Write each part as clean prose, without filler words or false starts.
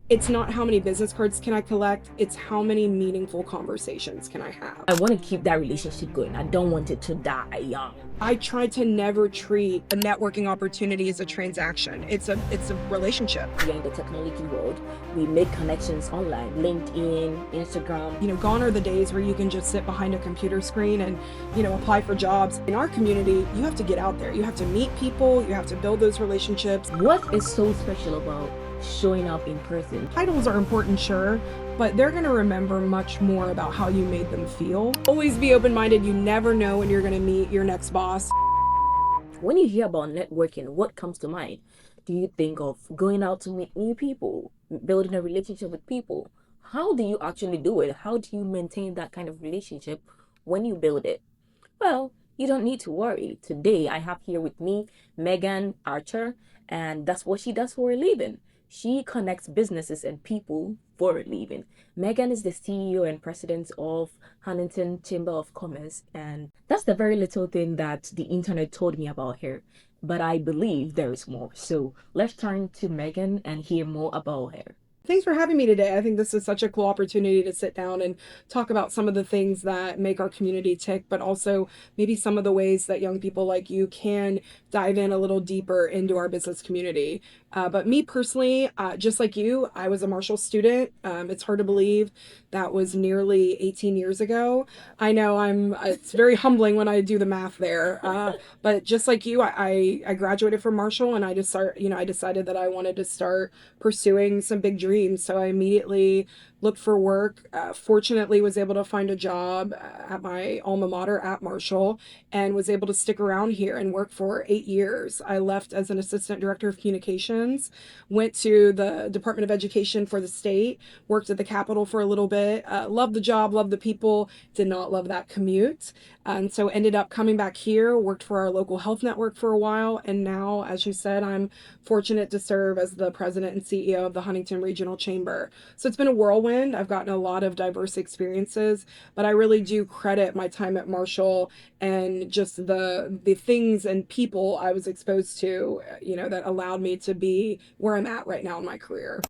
It's not how many business cards can I collect, it's how many meaningful conversations can I have. I want to keep that relationship going. I don't want it to die young. I try to never treat a networking opportunity as a transaction. It's a relationship. We are in the technology world. We make connections online, LinkedIn, Instagram. Gone are the days where you can just sit behind a computer screen and, apply for jobs. In our community, you have to get out there. You have to meet people, you have to build those relationships. What is so special about showing up in person? Titles are important, sure, but they're going to remember much more about how you made them feel. Always be open-minded. You never know when you're going to meet your next boss. When you hear about networking, what comes to mind? Do you think of going out to meet new people, building a relationship with people? How do you actually do it? How do you maintain that kind of relationship when you build it? Well, you don't need to worry. Today, I have here with me Megan Archer, and that's what she does for a living. She connects businesses and people for a living. Megan is the CEO and president of Huntington Chamber of Commerce, and that's the very little thing that the internet told me about her. But I believe there is more. So let's turn to Megan and hear more about her. Thanks for having me today. I think this is such a cool opportunity to sit down and talk about some of the things that make our community tick, but also maybe some of the ways that young people like you can dive in a little deeper into our business community. But me personally, just like you, I was a Marshall student. It's hard to believe that was nearly 18 years ago. I know it's very humbling when I do the math there. But just like you, I graduated from Marshall and I decided that I wanted to start pursuing some big dreams. So I immediately looked for work, fortunately was able to find a job at my alma mater at Marshall and was able to stick around here and work for 8 years. I left as an assistant director of communications, went to the Department of Education for the state, worked at the Capitol for a little bit, loved the job, loved the people, did not love that commute. And so ended up coming back here, worked for our local health network for a while. And now, as you said, I'm fortunate to serve as the president and CEO of the Huntington Regional Chamber. So it's been a whirlwind. I've gotten a lot of diverse experiences, but I really do credit my time at Marshall and just the things and people I was exposed to, that allowed me to be where I'm at right now in my career.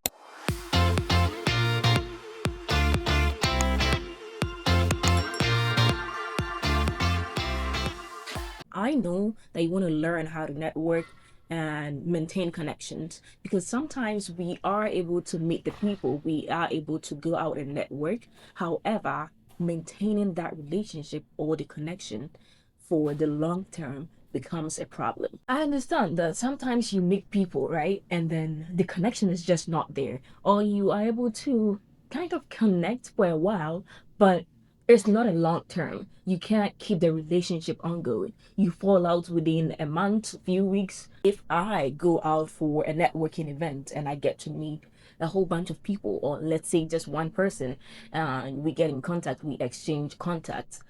I know that you want to learn how to network and maintain connections because sometimes we are able to meet the people, we are able to go out and network. However, maintaining that relationship or the connection for the long term becomes a problem. I understand that sometimes you meet people, right? And then the connection is just not there, or you are able to kind of connect for a while, but it's not a long term. You can't keep the relationship ongoing. You fall out within a month, few weeks. If I go out for a networking event and I get to meet a whole bunch of people, or let's say just one person, and we get in contact, we exchange contacts,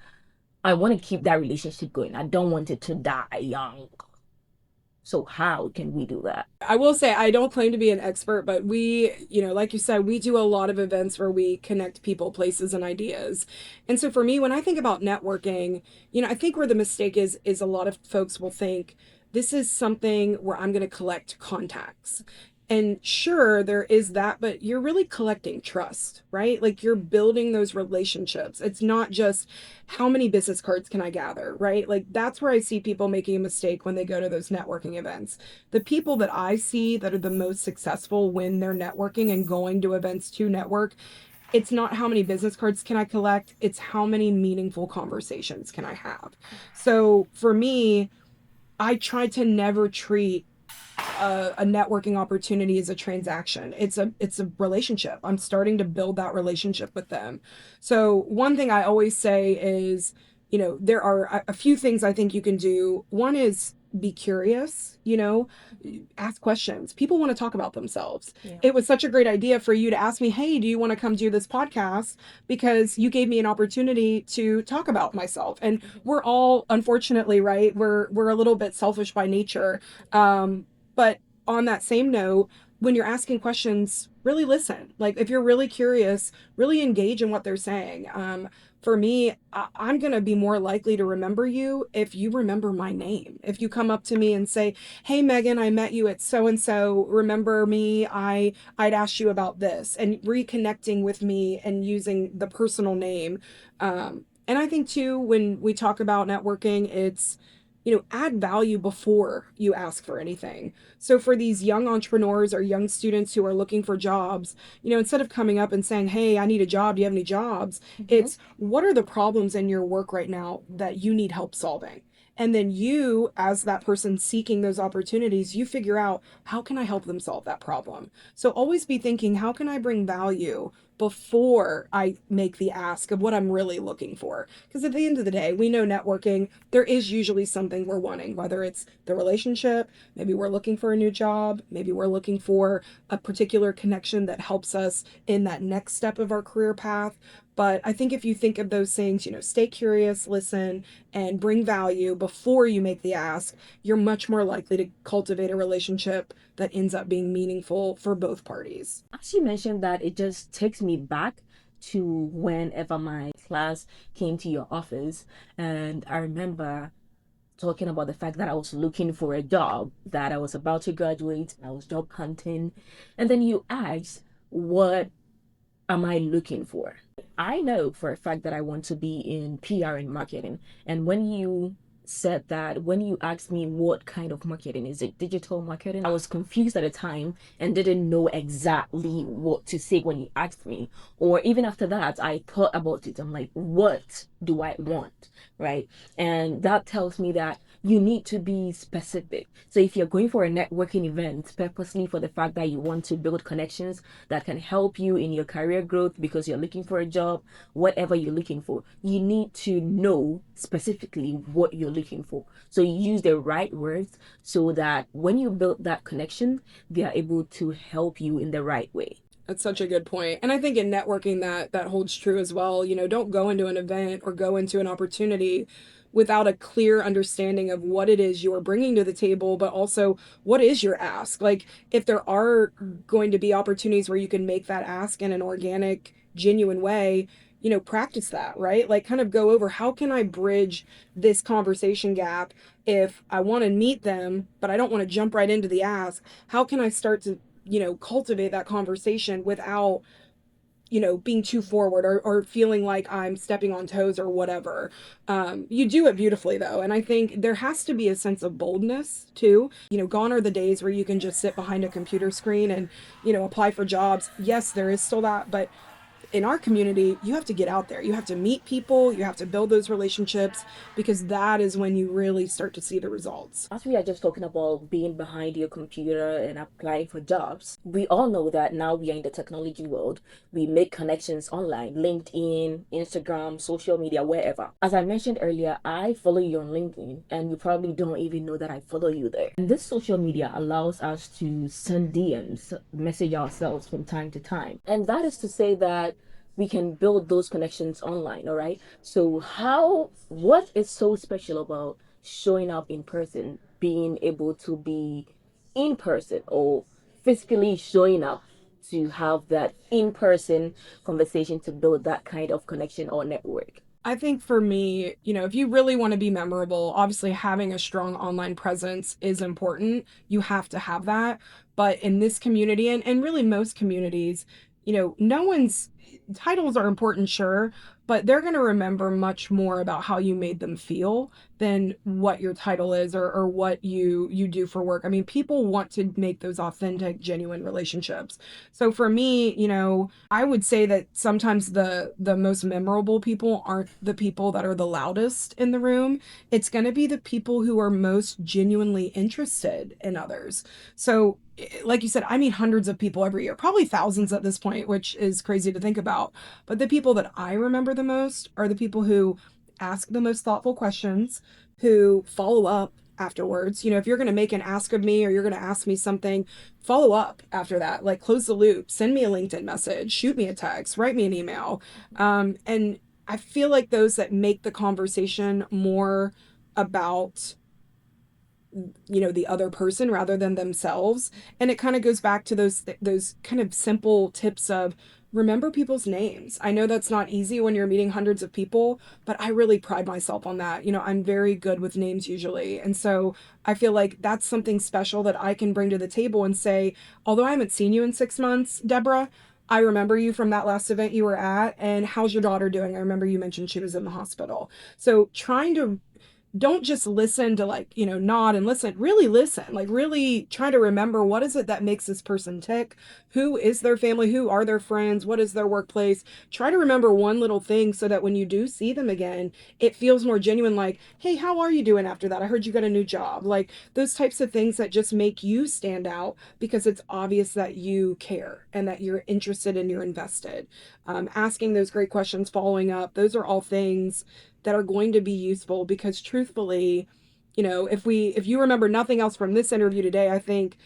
I want to keep that relationship going. I don't want it to die young. So how can we do that? I will say I don't claim to be an expert, but we, like you said, we do a lot of events where we connect people, places, and ideas. And so for me, when I think about networking, I think where the mistake is a lot of folks will think this is something where I'm going to collect contacts. And sure, there is that, but you're really collecting trust, right? Like you're building those relationships. It's not just how many business cards can I gather, right? Like that's where I see people making a mistake when they go to those networking events. The people that I see that are the most successful when they're networking and going to events to network, it's not how many business cards can I collect, it's how many meaningful conversations can I have. So for me, I try to never treat a networking opportunity is a transaction. It's a relationship. I'm starting to build that relationship with them. So one thing I always say is, there are a few things I think you can do. One is be curious, ask questions. People want to talk about themselves. Yeah. It was such a great idea for you to ask me, hey, do you want to come do this podcast? Because you gave me an opportunity to talk about myself. And we're all, unfortunately, right, we're a little bit selfish by nature. But on that same note, when you're asking questions, really listen. Like if you're really curious, really engage in what they're saying. for me, I'm going to be more likely to remember you if you remember my name. If you come up to me and say, "Hey Megan, I met you at so and so. Remember me? I'd asked you about this," and reconnecting with me and using the personal name. And I think too, when we talk about networking, it's, add value before you ask for anything. So for these young entrepreneurs or young students who are looking for jobs, instead of coming up and saying, "Hey, I need a job. Do you have any jobs?" Mhm. It's, what are the problems in your work right now that you need help solving? And then you, as that person seeking those opportunities, you figure out, how can I help them solve that problem? So always be thinking, how can I bring value before I make the ask of what I'm really looking for? Because at the end of the day, we know networking, there is usually something we're wanting, whether it's the relationship, maybe we're looking for a new job, maybe we're looking for a particular connection that helps us in that next step of our career path. But I think if you think of those things, stay curious, listen, and bring value before you make the ask, you're much more likely to cultivate a relationship that ends up being meaningful for both parties. As you mentioned that, it just takes me back to whenever my class came to your office, and I remember talking about the fact that I was looking for a job, that I was about to graduate, I was job hunting, and then you asked, what am I looking for? I know for a fact that I want to be in PR and marketing. And when you said that, when you asked me what kind of marketing, is it digital marketing? I was confused at the time and didn't know exactly what to say when you asked me. Or even after that, I thought about it. I'm like, what do I want? Right. And that tells me that you need to be specific. So if you're going for a networking event purposely for the fact that you want to build connections that can help you in your career growth because you're looking for a job, whatever you're looking for, you need to know specifically what you're looking for. So you use the right words so that when you build that connection, they are able to help you in the right way. That's such a good point. And I think in networking that holds true as well. Don't go into an event or go into an opportunity without a clear understanding of what it is you're bringing to the table, but also what is your ask. Like, if there are going to be opportunities where you can make that ask in an organic, genuine way, practice that, right? Like, kind of go over, how can I bridge this conversation gap if I want to meet them, but I don't want to jump right into the ask? How can I start to, cultivate that conversation without, being too forward, or feeling like I'm stepping on toes or whatever. You do it beautifully though. And I think there has to be a sense of boldness too. Gone are the days where you can just sit behind a computer screen and, apply for jobs. Yes, there is still that, but in our community, you have to get out there. You have to meet people, you have to build those relationships, because that is when you really start to see the results. As we are just talking about being behind your computer and applying for jobs, we all know that now we are in the technology world. We make connections online, LinkedIn, Instagram, social media, wherever. As I mentioned earlier, I follow you on LinkedIn, and you probably don't even know that I follow you there. And this social media allows us to send DMs, message ourselves from time to time. And that is to say that we can build those connections online, all right? So what is so special about showing up in person, being able to be in person or physically showing up to have that in person conversation to build that kind of connection or network? I think for me, if you really want to be memorable, obviously having a strong online presence is important. You have to have that. But in this community, and really most communities, no one's titles are important, sure, but they're going to remember much more about how you made them feel than what your title is, or what you do for work. I mean, people want to make those authentic, genuine relationships. So for me, I would say that sometimes the most memorable people aren't the people that are the loudest in the room. It's going to be the people who are most genuinely interested in others. So like you said, I meet hundreds of people every year, probably thousands at this point, which is crazy to think about. But the people that I remember the most are the people who ask the most thoughtful questions, who follow up afterwards. If you're going to make an ask of me, or you're going to ask me something, follow up after that. Like, close the loop, send me a LinkedIn message, shoot me a text, write me an email. And I feel like those that make the conversation more about, the other person rather than themselves. And it kind of goes back to those kind of simple tips of, Remember people's names. I know that's not easy when you're meeting hundreds of people, but I really pride myself on that. I'm very good with names usually. And so I feel like that's something special that I can bring to the table and say, although I haven't seen you in 6 months, Deborah, I remember you from that last event you were at. And how's your daughter doing? I remember you mentioned she was in the hospital. So trying to don't just listen to like, nod and listen, really listen, like really try to remember what is it that makes this person tick? Who is their family? Who are their friends? What is their workplace? Try to remember one little thing so that when you do see them again, it feels more genuine. Like, hey, how are you doing after that? I heard you got a new job. Like those types of things that just make you stand out because it's obvious that you care and that you're interested and you're invested. Asking those great questions, following up, those are all things that are going to be useful because truthfully, if you remember nothing else from this interview today, I think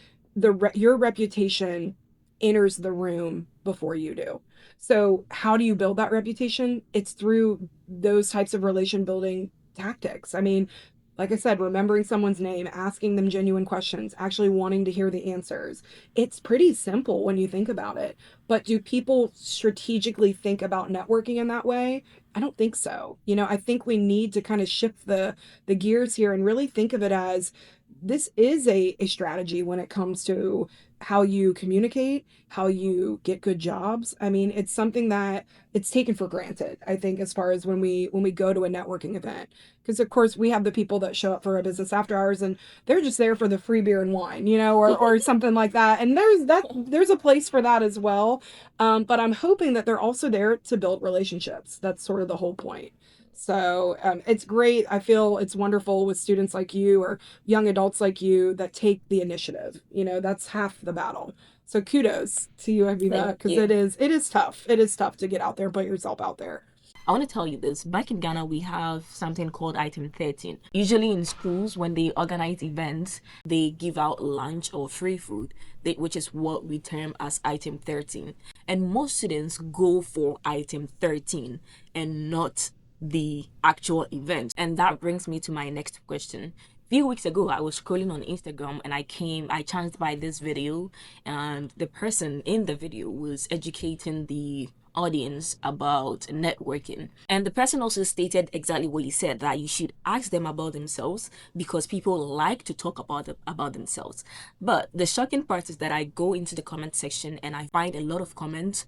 your reputation enters the room before you do. So how do you build that reputation? It's through those types of relation building tactics. I mean, like I said, remembering someone's name, asking them genuine questions, actually wanting to hear the answers. It's pretty simple when you think about it. But do people strategically think about networking in that way? I don't think so. I think we need to kind of shift the gears here and really think of it as this is a strategy when it comes to how you communicate, how you get good jobs. I mean, it's something that it's taken for granted, I think, as far as when we go to a networking event. Because of course we have the people that show up for a business after hours and they're just there for the free beer and wine, or something like that. And there's a place for that as well. But I'm hoping that they're also there to build relationships. That's sort of the whole point. So it's great. I feel it's wonderful with students like you or young adults like you that take the initiative. That's half the battle. So kudos to you, Aviva, Thank because you. it is tough. It is tough to get out there and put yourself out there. I want to tell you this. Back in Ghana, we have something called item 13. Usually in schools, when they organize events, they give out lunch or free food, which is what we term as item 13. And most students go for item 13 and not the actual event. And that brings me to my next question. Few weeks ago, I was scrolling on Instagram and I chanced by this video, and the person in the video was educating the audience about networking. And the person also stated exactly what he said, that you should ask them about themselves because people like to talk about themselves. But the shocking part is that I go into the comment section and I find a lot of comments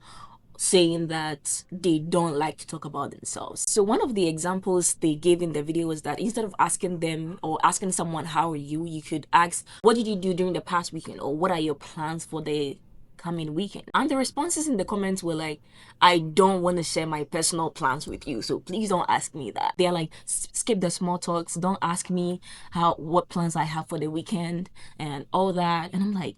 saying that they don't like to talk about themselves. So one of the examples they gave in the video was that instead of asking them or asking someone how are you, you could ask what did you do during the past weekend, or what are your plans for the coming weekend. And the responses in the comments were like, I don't want to share my personal plans with you, so please don't ask me that. They're like, skip the small talks, don't ask me what plans I have for the weekend and all that. And I'm like,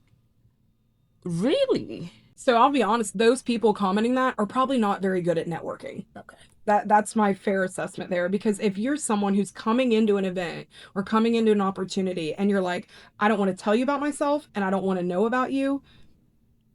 really? So I'll be honest, those people commenting that are probably not very good at networking. Okay. That's my fair assessment there, because if you're someone who's coming into an event or coming into an opportunity and you're like, I don't want to tell you about myself and I don't want to know about you,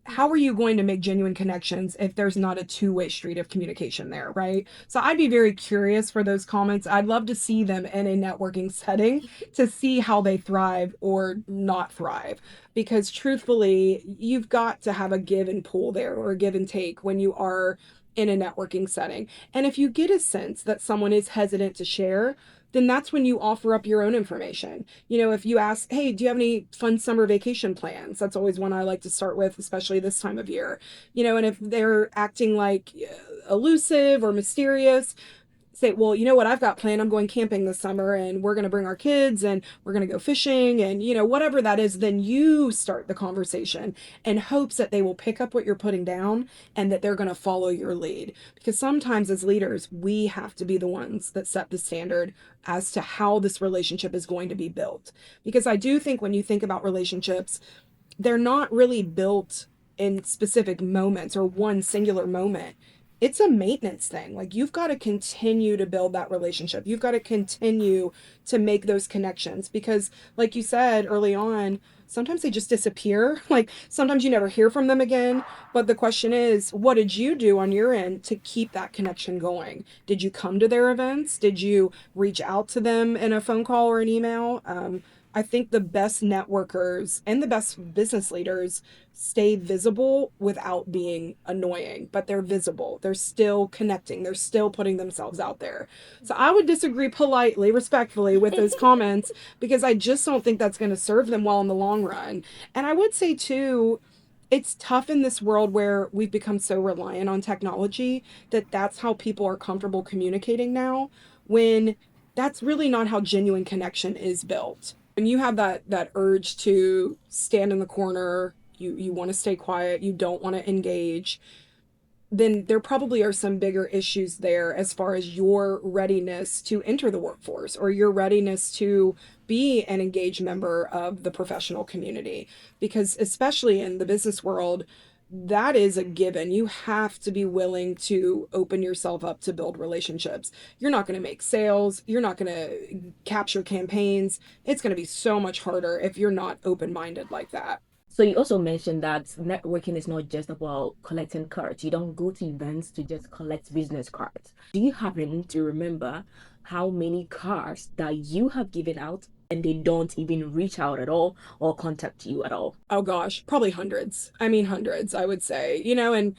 how are you going to make genuine connections if there's not a two-way street of communication there, right? So I'd be very curious for those comments. I'd love to see them in a networking setting to see how they thrive or not thrive, because truthfully, you've got to have a give and pull there, or a give and take when you are in a networking setting. And if you get a sense that someone is hesitant to share, then that's when you offer up your own information. If you ask, hey, do you have any fun summer vacation plans? That's always one I like to start with, especially this time of year. And if they're acting like elusive or mysterious, say, well, you know what I've got planned? I'm going camping this summer and we're going to bring our kids and we're going to go fishing and, whatever that is, then you start the conversation in hopes that they will pick up what you're putting down and that they're going to follow your lead. Because sometimes as leaders, we have to be the ones that set the standard as to how this relationship is going to be built. Because I do think when you think about relationships, they're not really built in specific moments or one singular moment. It's a maintenance thing. Like, you've got to continue to build that relationship. You've got to continue to make those connections because, like you said early on, sometimes they just disappear. Like, sometimes you never hear from them again. But the question is, what did you do on your end to keep that connection going? Did you come to their events? Did you reach out to them in a phone call or an email? I think the best networkers and the best business leaders stay visible without being annoying, but they're visible. They're still connecting. They're still putting themselves out there. So I would disagree politely, respectfully with those comments because I just don't think that's going to serve them well in the long run. And I would say, too, it's tough in this world where we've become so reliant on technology that that's how people are comfortable communicating now, when that's really not how genuine connection is built. When you have that urge to stand in the corner, you want to stay quiet, you don't want to engage, then there probably are some bigger issues there as far as your readiness to enter the workforce or your readiness to be an engaged member of the professional community. Because, especially in the business world, that is a given. You have to be willing to open yourself up to build relationships. You're not going to make sales, you're not going to capture campaigns. It's going to be so much harder if you're not open minded like that. So you also mentioned that networking is not just about collecting cards. You don't go to events to just collect business cards. Do you happen to remember how many cards that you have given out and they don't even reach out at all or contact you at all? Oh gosh, probably hundreds. I mean, hundreds, I would say, and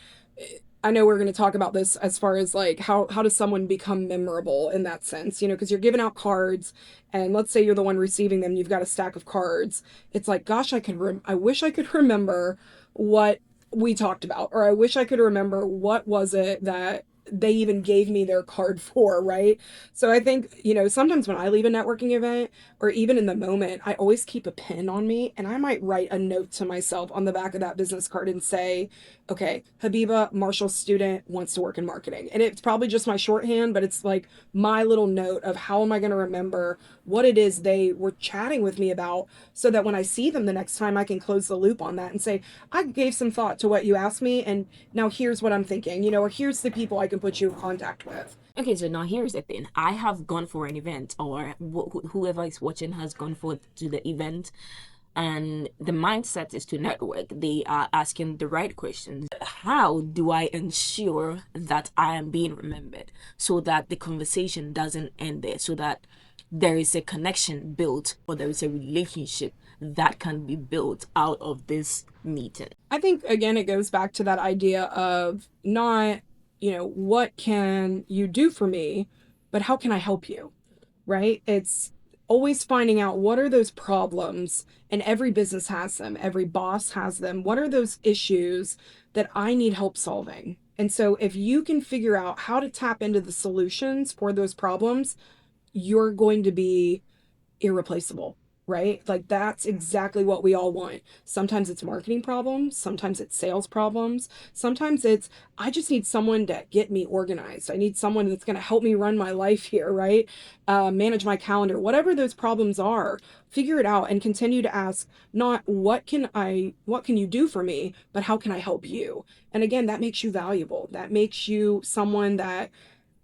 I know we're going to talk about this as far as like how does someone become memorable in that sense, because you're giving out cards and let's say you're the one receiving them, you've got a stack of cards. It's like, gosh, I wish I could remember what we talked about, or I wish I could remember what was it that they even gave me their card for, right? So I think, sometimes when I leave a networking event or even in the moment, I always keep a pen on me and I might write a note to myself on the back of that business card and say, okay, Habiba, Marshall student, wants to work in marketing. And it's probably just my shorthand, but it's like my little note of how am I going to remember what it is they were chatting with me about, so that when I see them the next time, I can close the loop on that and say, I gave some thought to what you asked me, and now here's what I'm thinking, or here's the people I can put you in contact with. Okay, so now here's the thing. I have gone for an event, or whoever is watching has gone for to the event, and the mindset is to network. They are asking the right questions. How do I ensure that I am being remembered so that the conversation doesn't end there, so that there is a connection built or there is a relationship that can be built out of this meeting? I think, again, it goes back to that idea of not, what can you do for me, but how can I help you? Right? It's always finding out what are those problems, and every business has them, every boss has them. What are those issues that I need help solving? And so if you can figure out how to tap into the solutions for those problems, you're going to be irreplaceable, right? Like that's exactly what we all want. Sometimes it's marketing problems, sometimes it's sales problems, sometimes it's I just need someone to get me organized. I need someone that's going to help me run my life here, right? Manage my calendar, whatever those problems are. Figure it out and continue to ask, not what can you do for me, but how can I help you? And again, that makes you valuable. That makes you someone that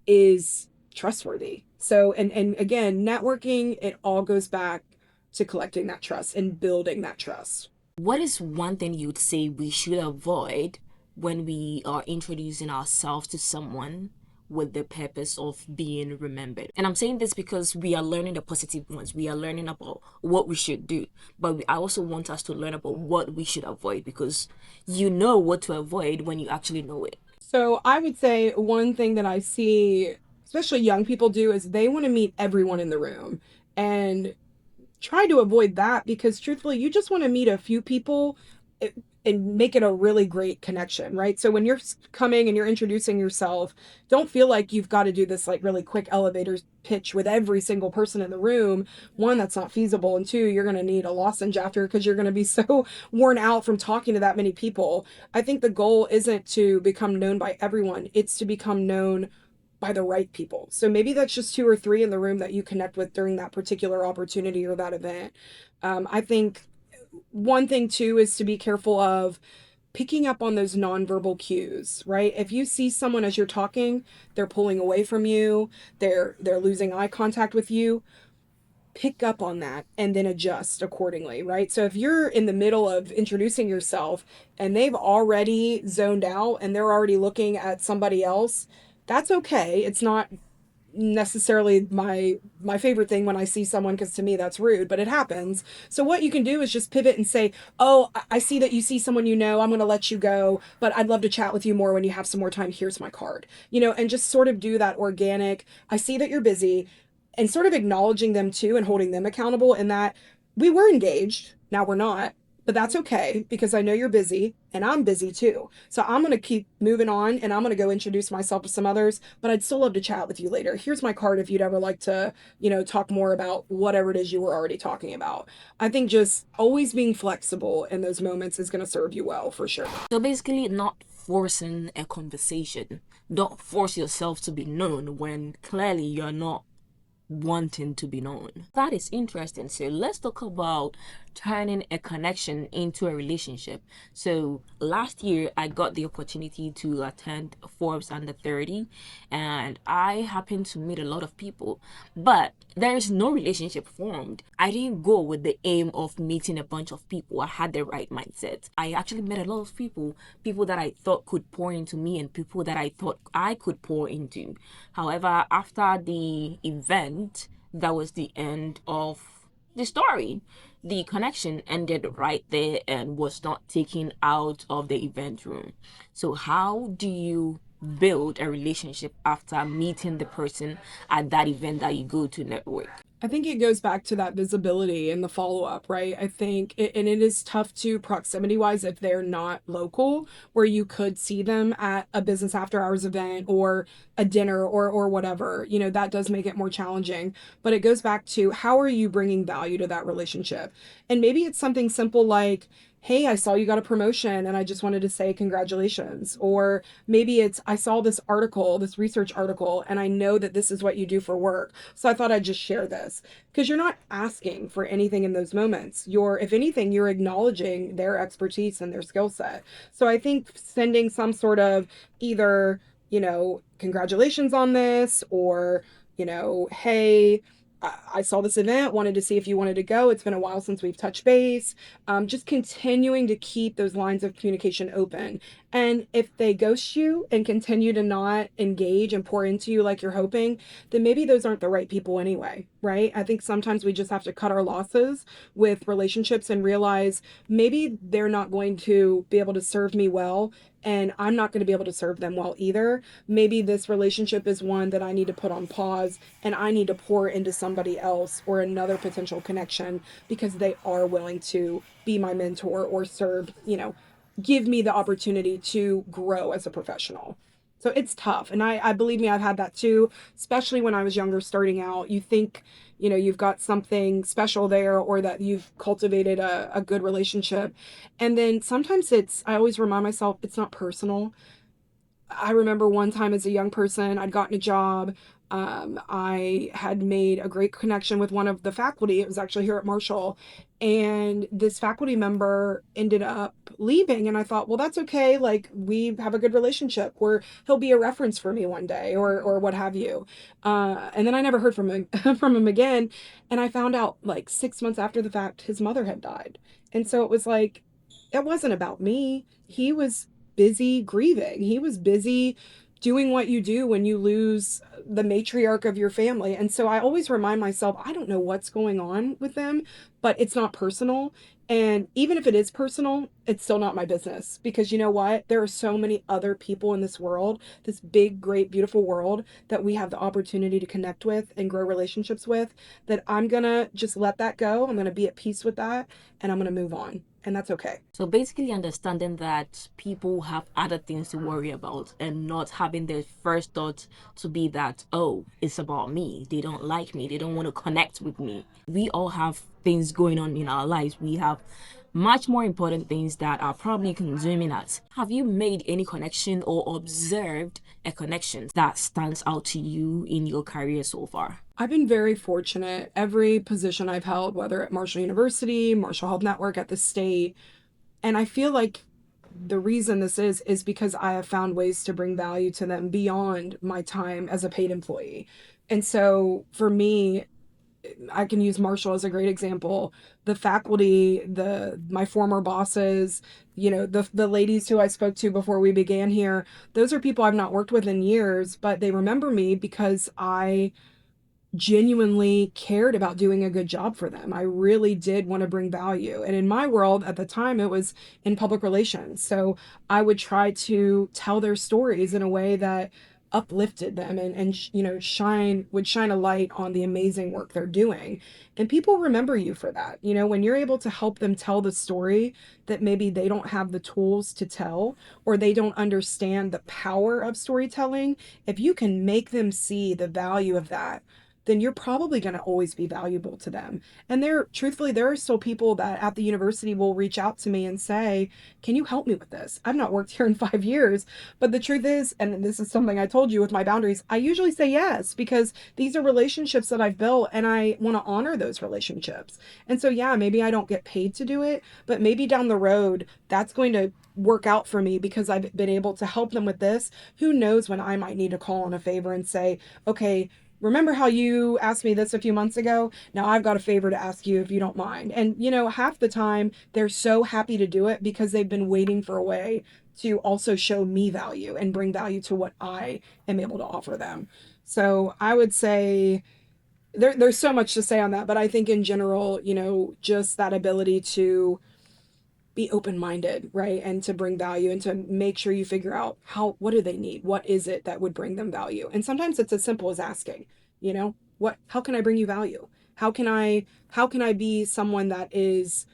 is trustworthy. So, and again, networking, it all goes back to collecting that trust and building that trust. What is one thing you'd say we should avoid when we are introducing ourselves to someone with the purpose of being remembered? And I'm saying this because we are learning the positive ones. We are learning about what we should do, but I also want us to learn about what we should avoid, because you know what to avoid when you actually know it. So I would say one thing that I see, especially young people do, is they want to meet everyone in the room. And try to avoid that, because truthfully, you just want to meet a few people and make it a really great connection, right? So when you're coming and you're introducing yourself, don't feel like you've got to do this like really quick elevator pitch with every single person in the room. One, that's not feasible, and two, you're going to need a lozenge after because you're going to be so worn out from talking to that many people. I think the goal isn't to become known by everyone, it's to become known by the right people. So maybe that's just two or three in the room that you connect with during that particular opportunity or that event. I think one thing too is to be careful of picking up on those nonverbal cues, right? If you see someone as you're talking, they're pulling away from you, they're losing eye contact with you, pick up on that and then adjust accordingly, right? So if you're in the middle of introducing yourself and they've already zoned out and they're already looking at somebody else, that's okay. It's not necessarily my favorite thing when I see someone, because to me that's rude, but it happens. So what you can do is just pivot and say, "Oh, I see that you see someone you know. I'm going to let you go, but I'd love to chat with you more when you have some more time. Here's my card." And just sort of do that organic. I see that you're busy, and sort of acknowledging them too and holding them accountable in that we were engaged. Now we're not, but that's okay because I know you're busy and I'm busy too. So I'm going to keep moving on and I'm going to go introduce myself to some others, but I'd still love to chat with you later. Here's my card if you'd ever like to, talk more about whatever it is you were already talking about. I think just always being flexible in those moments is going to serve you well for sure. So basically, not forcing a conversation. Don't force yourself to be known when clearly you're not wanting to be known. That is interesting. So let's talk about turning a connection into a relationship. So last year I got the opportunity to attend Forbes Under 30 and I happened to meet a lot of people, but there is no relationship formed. I didn't go with the aim of meeting a bunch of people. I had the right mindset. I actually met a lot of people that I thought could pour into me and people that I thought I could pour into. However, after the event, that was the end of the story. The connection ended right there and was not taken out of the event room. So, how do you build a relationship after meeting the person at that event that you go to network? I think it goes back to that visibility and the follow up, right? I think, and it is tough to proximity wise if they're not local, where you could see them at a business after hours event or a dinner or whatever. That does make it more challenging. But it goes back to how are you bringing value to that relationship? And maybe it's something simple like, "Hey, I saw you got a promotion and I just wanted to say congratulations." Or maybe it's, "I saw this article, this research article, and I know that this is what you do for work. So I thought I'd just share this." Because you're not asking for anything in those moments. If anything, you're acknowledging their expertise and their skill set. So I think sending some sort of either, congratulations on this or, "Hey, I saw this event, wanted to see if you wanted to go. It's been a while since we've touched base." Just continuing to keep those lines of communication open. And if they ghost you and continue to not engage and pour into you like you're hoping, then maybe those aren't the right people anyway, right? I think sometimes we just have to cut our losses with relationships and realize maybe they're not going to be able to serve me well and I'm not going to be able to serve them well either. Maybe this relationship is one that I need to put on pause and I need to pour into somebody else or another potential connection because they are willing to be my mentor or serve, give me the opportunity to grow as a professional. So it's tough. And I believe me, I've had that too, especially when I was younger starting out. You think, you've got something special there or that you've cultivated a good relationship. And then sometimes I always remind myself it's not personal. I remember one time as a young person, I'd gotten a job. I had made a great connection with one of the faculty. It was actually here at Marshall. And this faculty member ended up leaving. And I thought, well, that's okay. Like, we have a good relationship where he'll be a reference for me one day or what have you. And then I never heard from him, from him again. And I found out like 6 months after the fact, his mother had died. And so it was like, it wasn't about me. He was busy grieving. He was busy doing what you do when you lose the matriarch of your family. And so I always remind myself, I don't know what's going on with them, but it's not personal. And even if it is personal, it's still not my business because you know what? There are so many other people in this world, this big, great, beautiful world that we have the opportunity to connect with and grow relationships with, that I'm going to just let that go. I'm going to be at peace with that and I'm going to move on. And that's okay. So basically, understanding that people have other things to worry about and not having their first thought to be that, oh, it's about me. They don't like me. They don't want to connect with me. We all have things going on in our lives. We have much more important things that are probably consuming us. Have you made any connection or observed a connection that stands out to you in your career so far? I've been very fortunate. Every position I've held, whether at Marshall University, Marshall Health Network, at the state, and I feel like the reason this is because I have found ways to bring value to them beyond my time as a paid employee. And so for me, I can use Marshall as a great example. The faculty, the my former bosses, the ladies who I spoke to before we began here, those are people I've not worked with in years, but they remember me because I genuinely cared about doing a good job for them. I really did want to bring value. And in my world at the time, it was in public relations. So I would try to tell their stories in a way that uplifted them and shine a light on the amazing work they're doing. And people remember you for that. When you're able to help them tell the story that maybe they don't have the tools to tell, or they don't understand the power of storytelling, if you can make them see the value of that, then you're probably going to always be valuable to them. And truthfully, there are still people that at the university will reach out to me and say, can you help me with this? I've not worked here in 5 years. But the truth is, and this is something I told you with my boundaries, I usually say yes, because these are relationships that I've built and I want to honor those relationships. And so, yeah, maybe I don't get paid to do it, but maybe down the road, that's going to work out for me because I've been able to help them with this. Who knows when I might need to call on a favor and say, okay, remember how you asked me this a few months ago? Now I've got a favor to ask you if you don't mind. And, half the time they're so happy to do it because they've been waiting for a way to also show me value and bring value to what I am able to offer them. So I would say there's so much to say on that, but I think in general, just that ability to be open-minded, right? And to bring value and to make sure you figure out what do they need? What is it that would bring them value? And sometimes it's as simple as asking, how can I bring you value? How can I be someone that is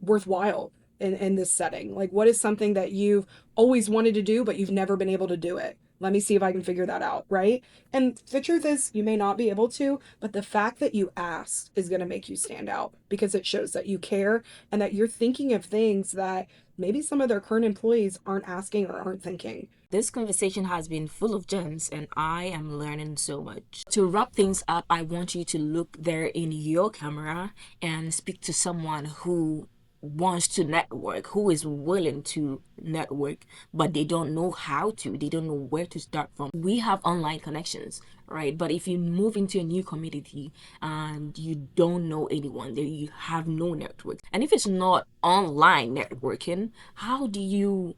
worthwhile in this setting? Like, what is something that you've always wanted to do, but you've never been able to do it? Let me see if I can figure that out, right? And the truth is, you may not be able to, but the fact that you asked is going to make you stand out because it shows that you care and that you're thinking of things that maybe some of their current employees aren't asking or aren't thinking. This conversation has been full of gems, and I am learning so much. To wrap things up, I want you to look there in your camera and speak to someone who wants to network, who is willing to network, but they don't know how to, they don't know where to start from. We have online connections, right? But if you move into a new community and you don't know anyone there, you have no network. And if it's not online networking, how do you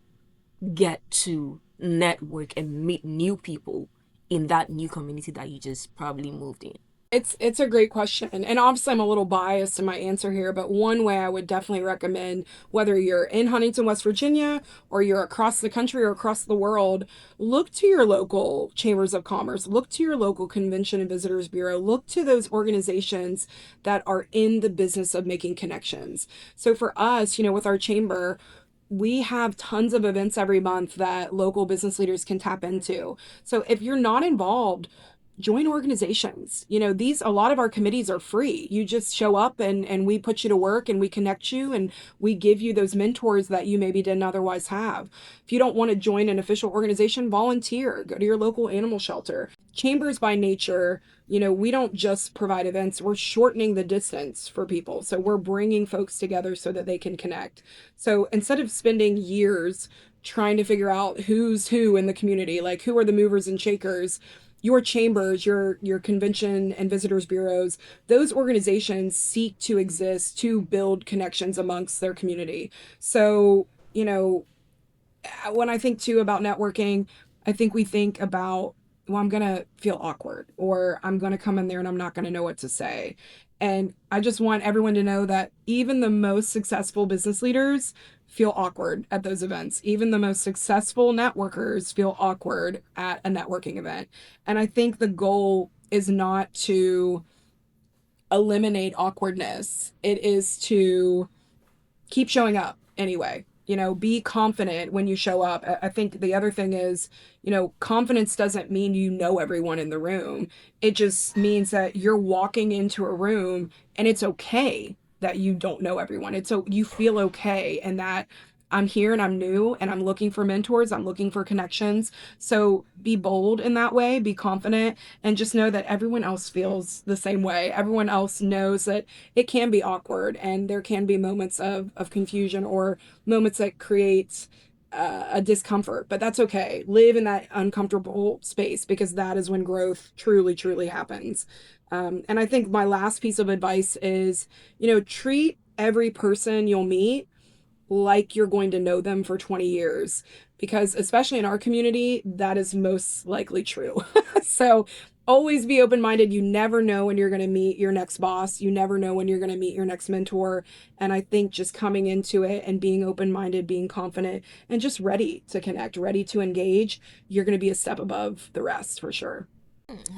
get to network and meet new people in that new community that you just probably moved in? It's a great question. And obviously I'm a little biased in my answer here, but one way I would definitely recommend, whether you're in Huntington, West Virginia, or you're across the country or across the world, look to your local chambers of commerce, look to your local convention and visitors bureau, look to those organizations that are in the business of making connections. So for us, with our chamber, we have tons of events every month that local business leaders can tap into. So if you're not involved, join organizations. A lot of our committees are free. You just show up and we put you to work and we connect you and we give you those mentors that you maybe didn't otherwise have. If you don't want to join an official organization, volunteer, go to your local animal shelter. Chambers by nature, we don't just provide events, we're shortening the distance for people. So we're bringing folks together so that they can connect. So instead of spending years trying to figure out who's who in the community, like who are the movers and shakers, your chambers, your convention and visitors bureaus, those organizations seek to exist to build connections amongst their community. So, when I think too about networking, I think we think about, well, I'm going to feel awkward or I'm going to come in there and I'm not going to know what to say. And I just want everyone to know that even the most successful business leaders feel awkward at those events. Even the most successful networkers feel awkward at a networking event. And I think the goal is not to eliminate awkwardness, it is to keep showing up anyway. Be confident when you show up. I think the other thing is, confidence doesn't mean you know everyone in the room. It just means that you're walking into a room and it's okay that you don't know everyone. It's so you feel okay and that I'm here and I'm new and I'm looking for mentors, I'm looking for connections. So be bold in that way, be confident, and just know that everyone else feels the same way. Everyone else knows that it can be awkward and there can be moments of confusion or moments that create a discomfort, but that's okay. Live in that uncomfortable space, because that is when growth truly, truly happens. And I think my last piece of advice is, treat every person you'll meet like you're going to know them for 20 years, because especially in our community, that is most likely true. So always be open minded. You never know when you're going to meet your next boss. You never know when you're going to meet your next mentor. And I think just coming into it and being open minded, being confident, and just ready to connect, ready to engage, you're going to be a step above the rest for sure.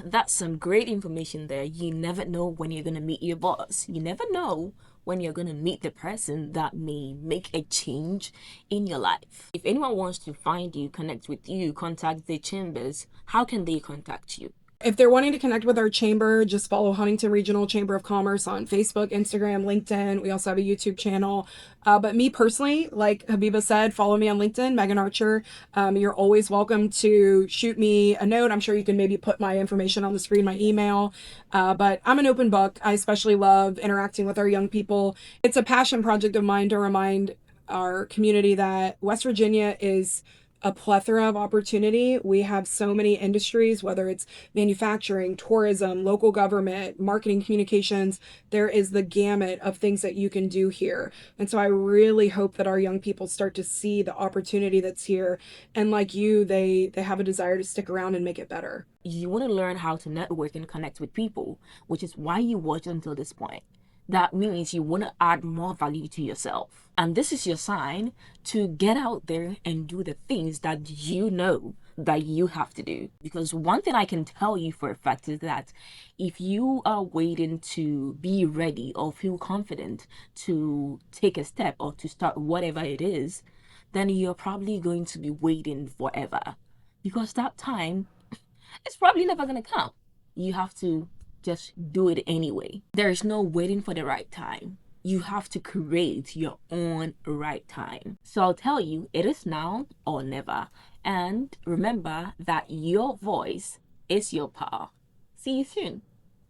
That's some great information there. You never know when you're going to meet your boss. You never know when you're going to meet the person that may make a change in your life. If anyone wants to find you, connect with you, contact the chambers, how can they contact you? If they're wanting to connect with our chamber, just follow Huntington Regional Chamber of Commerce on Facebook, Instagram, LinkedIn. We also have a YouTube channel. But me personally, like Habiba said, follow me on LinkedIn, Megan Archer. You're always welcome to shoot me a note. I'm sure you can maybe put my information on the screen, my email. But I'm an open book. I especially love interacting with our young people. It's a passion project of mine to remind our community that West Virginia is a plethora of opportunity. We have so many industries, whether it's manufacturing, tourism, local government, marketing, communications. There is the gamut of things that you can do here. And so I really hope that our young people start to see the opportunity that's here. And like you, they have a desire to stick around and make it better. You want to learn how to network and connect with people, which is why you watched until this point. That means you want to add more value to yourself. And this is your sign to get out there and do the things that you know that you have to do. Because one thing I can tell you for a fact is that if you are waiting to be ready or feel confident to take a step or to start whatever it is, then you're probably going to be waiting forever. Because that time it's probably never going to come. You have to just do it anyway. There is no waiting for the right time. You have to create your own right time. So I'll tell you, it is now or never. And remember that your voice is your power. See you soon.